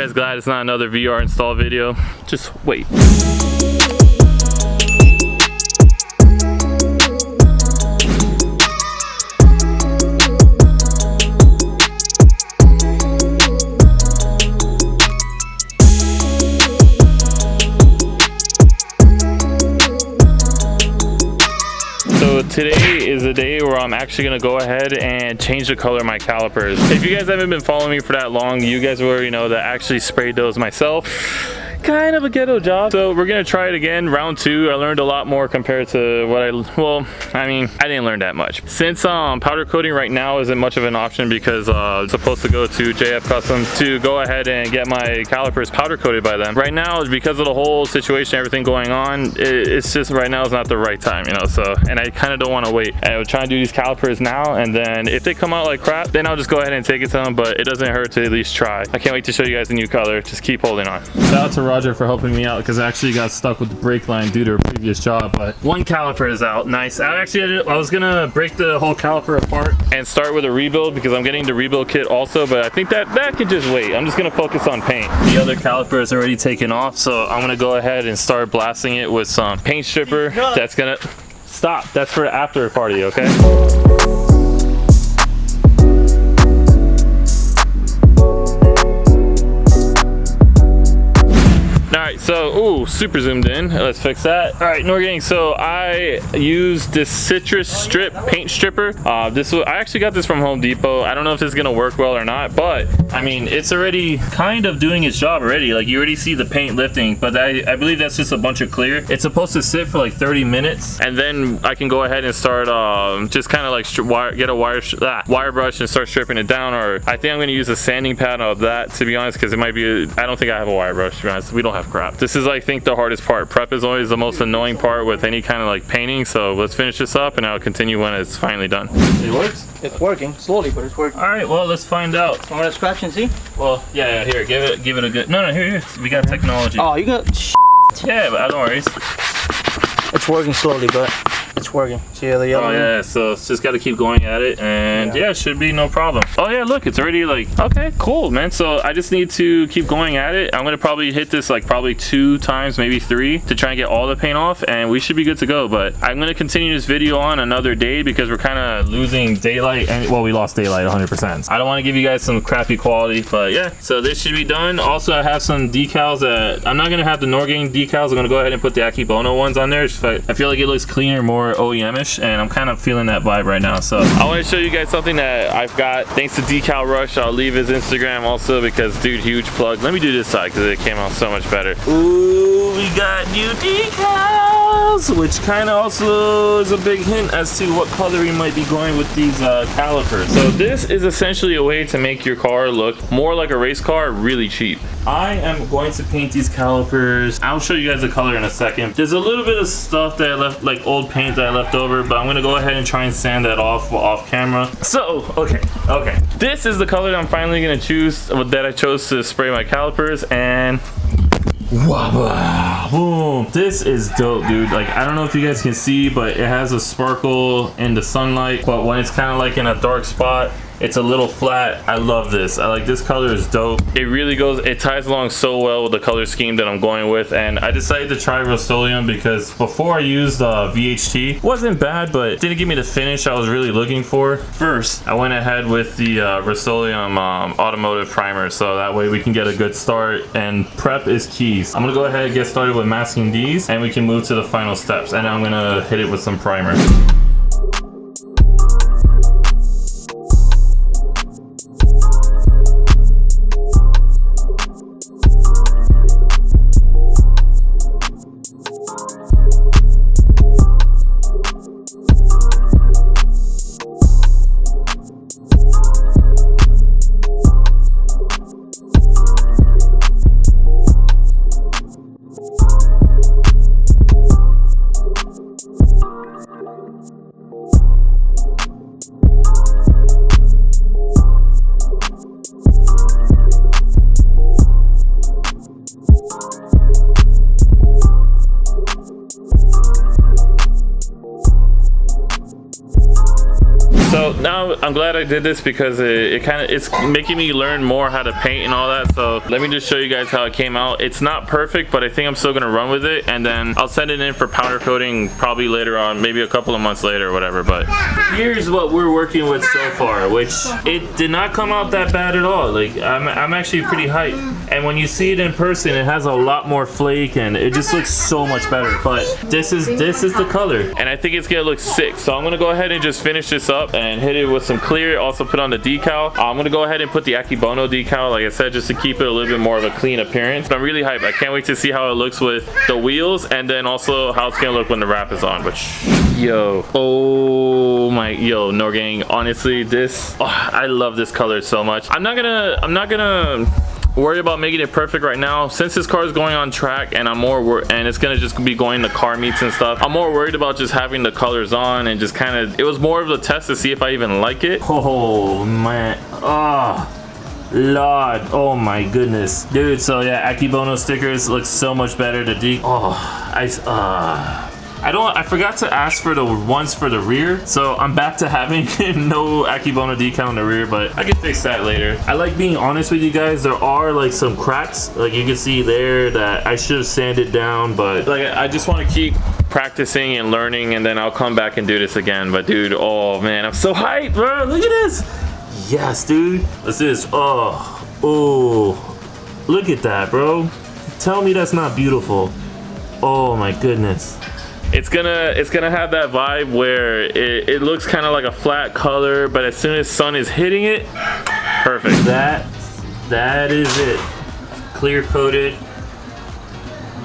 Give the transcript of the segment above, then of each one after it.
guys glad it's not another VR install video? Just wait. So today is the day where I'm actually gonna go ahead and change the color of my calipers. If you guys haven't been following me for that long, you guys will already know that I actually sprayed those myself. Kind of a ghetto job. So we're gonna try it again, round 2. I learned a lot more compared to what I didn't learn that much. Since powder coating right now isn't much of an option because I'm supposed to go to JF Customs to go ahead and get my calipers powder coated by them. Right now, because of the whole situation, everything going on, it's just right now is not the right time, you know, so, and I kind of don't want to wait. I would try and do these calipers now, and then if they come out like crap, then I'll just go ahead and take it to them, but it doesn't hurt to at least try. I can't wait to show you guys the new color. Just keep holding on. Shout out to Roger for helping me out because I actually got stuck with the brake line due to a previous job, but one caliper is out. Nice. I was gonna break the whole caliper apart and start with a rebuild because I'm getting the rebuild kit also, but I think that could just wait. I'm just gonna focus on paint. The other caliper is already taken off, so I'm gonna go ahead and start blasting it with some paint stripper. That's gonna stop. That's for the after party, okay? Alright, so, ooh, super zoomed in. Let's fix that. Alright, Noir gang, so I used this citrus strip paint stripper. I actually got this from Home Depot. I don't know if this is gonna work well or not, but I mean, it's already kind of doing its job already. Like, you already see the paint lifting, but I believe that's just a bunch of clear. It's supposed to sit for like 30 minutes, and then I can go ahead and start just kind of like get a wire brush and start stripping it down. Or I think I'm gonna use a sanding pad of that, to be honest, because it might be, I don't think I have a wire brush, to be honest. We don't have crap. This is, I think, the hardest part. Prep is always the most annoying part with any kind of like painting, so let's finish this up and I'll continue when it's finally done. It works? It's working slowly, but it's working. All right, well, let's find out. I'm gonna scratch and see. Well, yeah, here, give it a good. No, here. We got technology. Oh, you got. Yeah, but don't worry. It's working slowly, but it's working. See the yellow? Oh yeah, so it's just got to keep going at it, and yeah, it should be no problem. Oh yeah, look, it's already like, okay, cool, man. So I just need to keep going at it. I'm gonna probably hit this like probably 2 times, maybe 3, to try and get all the paint off, and we should be good to go. But I'm gonna continue this video on another day because we're kind of losing daylight, and well, we lost daylight 100%. I don't want to give you guys some crappy quality, but yeah, so this should be done. Also, I have some decals that I'm not gonna have the Noir gang decals. I'm gonna go ahead and put the Akibono ones on there. I feel like it looks cleaner, more OEM-ish, and I'm kind of feeling that vibe right now. So I want to show you guys something that I've got thanks to Decal Rush. I'll leave his Instagram also because, dude, huge plug. Let me do this side because it came out so much better. Ooh, we got new decals, which kind of also is a big hint as to what color we might be going with these calipers. So this is essentially a way to make your car look more like a race car really cheap. I am going to paint these calipers. I'll show you guys the color in a second. There's a little bit of stuff that I left, like old paint that I left over, but I'm gonna go ahead and try and sand that off camera. So, okay. This is the color that I'm finally gonna choose, that I chose to spray my calipers, and wow, boom. This is dope, dude. Like, I don't know if you guys can see, but it has a sparkle in the sunlight, but when it's kind of like in a dark spot, it's a little flat. I love this. I like this color, is dope. It really goes, it ties along so well with the color scheme that I'm going with. And I decided to try Rust-Oleum because before I used VHT, wasn't bad, but didn't give me the finish I was really looking for. First, I went ahead with the Rust-Oleum automotive primer, so that way we can get a good start, and prep is key. So I'm gonna go ahead and get started with masking these, and we can move to the final steps. And I'm gonna hit it with some primer. So now I'm glad I did this because it's making me learn more how to paint and all that. So let me just show you guys how it came out. It's not perfect, but I think I'm still gonna run with it, and then I'll send it in for powder coating probably later on, maybe a couple of months later or whatever. But here's what we're working with so far, which it did not come out that bad at all. Like I'm actually pretty hyped, and when you see it in person, it has a lot more flake and it just looks so much better. But this is the color, and I think it's gonna look sick. So I'm gonna go ahead and just finish this up and hit it with some clear. Also put on the decal. I'm gonna go ahead and put the Akebono decal, like I said, just to keep it a little bit more of a clean appearance. But I'm really hyped. I can't wait to see how it looks with the wheels, and then also how it's gonna look when the wrap is on. But yo, oh my, yo, no gang, honestly, this, I love this color so much. I'm not gonna worry about making it perfect right now, since this car is going on track, and and it's gonna just be going to car meets and stuff. I'm more worried about just having the colors on and just kind of, it was more of a test to see if I even like it. Oh man, Lord, oh my goodness, dude. So yeah, Akebono stickers look so much better. I forgot to ask for the ones for the rear, so I'm back to having no Akebono decal on the rear, but I can fix that later. I like being honest with you guys. There are like some cracks, like you can see there, that I should have sanded down, but like I just want to keep practicing and learning, and then I'll come back and do this again. But dude, oh man, I'm so hyped, bro. Look at this. Yes, dude. Let's do this. Oh, look at that, bro. Tell me that's not beautiful. Oh my goodness. It's gonna have that vibe where it looks kind of like a flat color, but as soon as sun is hitting it, perfect. That is it. Clear coated.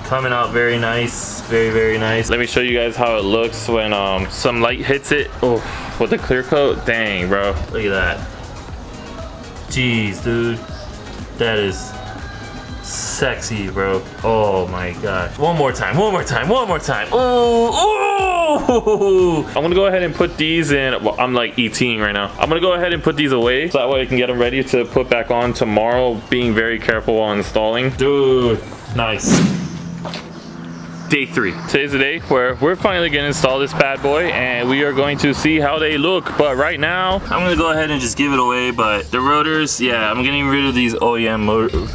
Coming out very nice, very nice. Let me show you guys how it looks when some light hits it. Oh, with the clear coat. Dang, bro. Look at that. Jeez, dude. That is sexy, bro. Oh my gosh. One more time. Oh. I'm gonna go ahead and put these in. Well, I'm like eating right now. I'm gonna go ahead and put these away, so that way I can get them ready to put back on tomorrow, being very careful while installing. Dude, nice. Day 3. Today's the day where we're finally gonna install this bad boy, and we are going to see how they look. But right now, I'm gonna go ahead and just give it away. But the rotors, yeah, I'm getting rid of these OEM motors.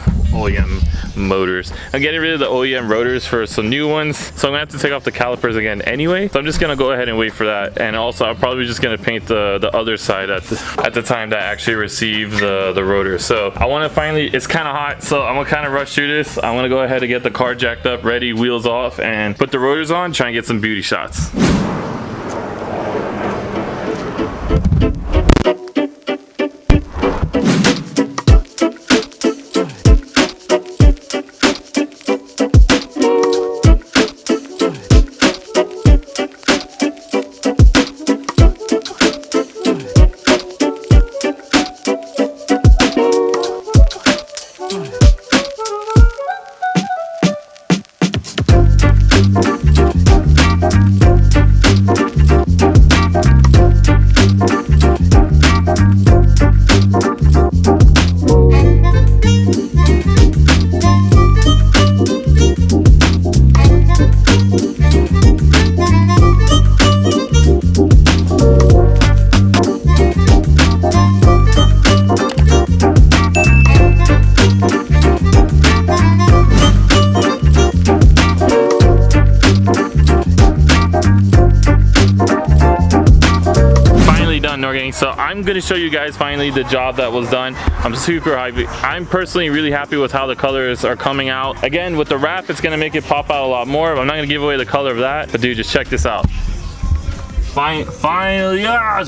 I'm getting rid of the OEM rotors for some new ones, so I'm gonna have to take off the calipers again anyway. So I'm just gonna go ahead and wait for that, and also I'm probably just gonna paint the other side at the time that I actually receive the rotors. So I want to finally, it's kind of hot, so I'm gonna kind of rush through this. I'm gonna go ahead and get the car jacked up, ready, wheels off, and put the rotors on, try and get some beauty shots. So I'm gonna show you guys finally the job that was done. I'm super happy. I'm personally really happy with how the colors are coming out. Again, with the wrap, it's gonna make it pop out a lot more. I'm not gonna give away the color of that, but dude, just check this out. Finally,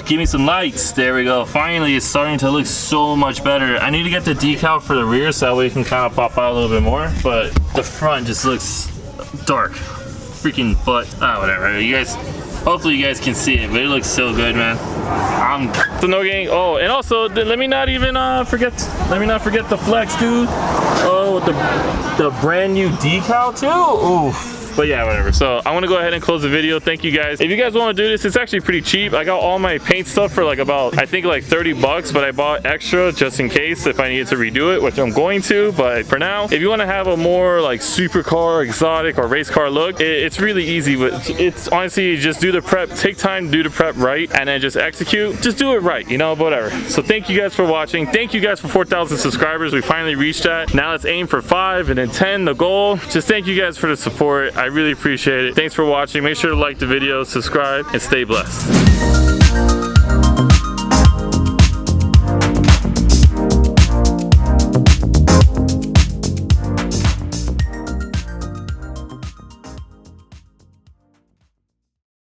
give me some lights. There we go. Finally, it's starting to look so much better. I need to get the decal for the rear so that way it can kind of pop out a little bit more, but the front just looks dark. Freaking butt. Whatever. You guys, hopefully you guys can see it, but it looks so good, man. So no gang. Oh, and also let me not forget the flex, dude. Oh, with the brand new decal too. Oof. But yeah, whatever. So I'm gonna go ahead and close the video. Thank you guys. If you guys want to do this, it's actually pretty cheap. I got all my paint stuff for like about, I think like 30 bucks, but I bought extra just in case if I needed to redo it, which I'm going to. But for now, if you want to have a more like supercar, exotic, or race car look, it's really easy. It's honestly just do the prep, take time to do the prep right, and then just execute. Just do it right, you know, whatever. So thank you guys for watching. Thank you guys for 4,000 subscribers. We finally reached that. Now let's aim for 5 and then 10, the goal. Just thank you guys for the support. I really appreciate it. Thanks for watching. Make sure to like the video, subscribe, and stay blessed.